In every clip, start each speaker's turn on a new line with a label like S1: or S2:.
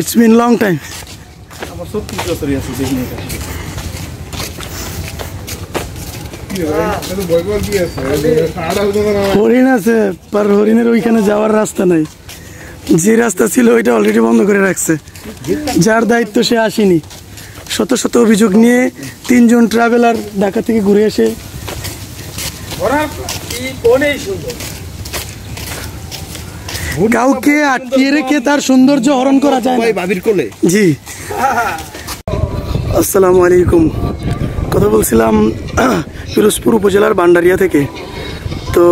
S1: It's been long time. হরিণ আছে, पर হরিণের ওইখানে যাওয়ার রাস্তা নাই। যে রাস্তা ছিল ওইটা অলরেডি বন্ধ করে রাখছে। যার দায়িত্ব সে আসেনি। শত শত অভিযোগ নিয়ে 3 জন ট্রাভেলার ঢাকা থেকে ঘুরে এসে কাউকে আটকিয়ে রেখে তার সৌন্দর্য হরণ করা যায় না।
S2: বাবির কোলে।
S1: জি, আসসালামু আলাইকুম। কথা বলছিলাম পিরোজপুর উপজেলার বান্ডারিয়া থেকে। তো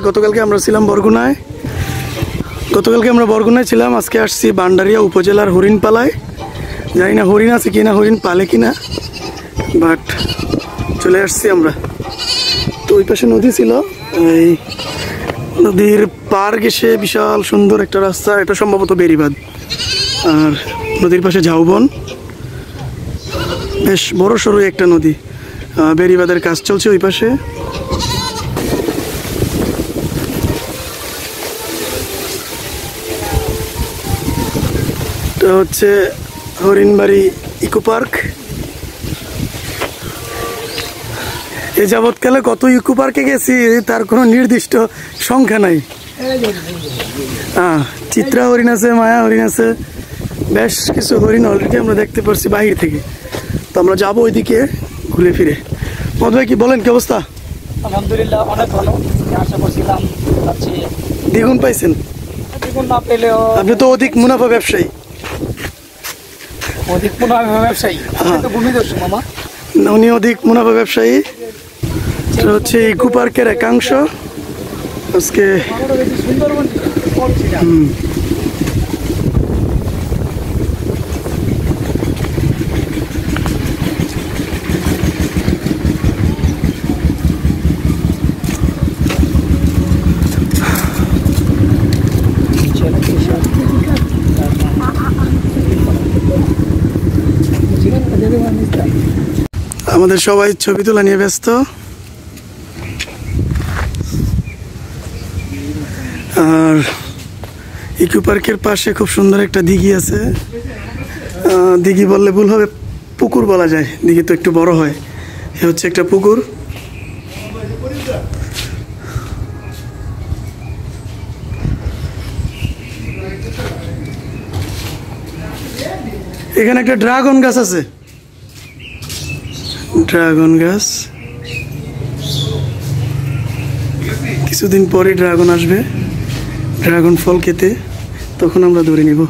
S1: গতকালকে আমরা ছিলাম বরগুনায়। ছিলাম। আজকে আসছি বান্ডারিয়া উপজেলার হরিণপালায়। জানি না হরিণ আছে কিনা, হরিণ পালে কিনা, বাট চলে আসছি আমরা। তো ওই পাশে নদী ছিল, এই নদীর পার ঘেঁষে বিশাল সুন্দর একটা রাস্তা। এটা সম্ভবত বেড়িবাঁধ। আর নদীর পাশে ঝাউবন, বেশ বড় সড়ো একটা নদী। বেড়িবাঁধের কাজ চলছে ওই পাশে। এটা হচ্ছে হরিণবাড়ি ইকো পার্ক। এ যাবৎকালে কত ইকো পার্কে গেছি তার কোনো নির্দিষ্ট সংখ্যা নাই। চিত্রা হরিণ আছে, মায়া হরিণ আছে, বেশ কিছু হরিণ অলরেডি আমরা দেখতে পারছি বাহির থেকে। তো আমরা যাবো ওইদিকে ঘুরে ফিরে। মদ ভাই কি বলেন, কি অবস্থা?
S3: আলহামদুলিল্লাহ অনেক ভালো। আশা করছিলাম
S1: দ্বিগুণ পাইছেন?
S3: দ্বিগুণ না পেলেও
S1: আপনি তো অধিক মুনাফা ব্যবসায়ী।
S3: অধিক মুনাফা ব্যবসায়ী ভূমিদস্যু মামা।
S1: উনি অধিক মুনাফা ব্যবসায়ী। এটা হচ্ছে ইকো পার্কের একাংশ। আজকে
S3: সুন্দরবন
S1: আমাদের সবাই ছবি তোলা নিয়ে ব্যস্ত। আর ইকো পার্কের পাশে খুব সুন্দর একটা দিঘি আছে। দিঘি বললে ভুল হবে, পুকুর বলা যায়। দিঘি তো একটু বড় হয়। এ হচ্ছে একটা পুকুর। এখানে একটা ড্রাগন গাছ আছে। ড্রাগন গাছ, কিছুদিন পরে ড্রাগন আসবে, ড্রাগন ফল খেতে, তখন আমরা ধরে নিব।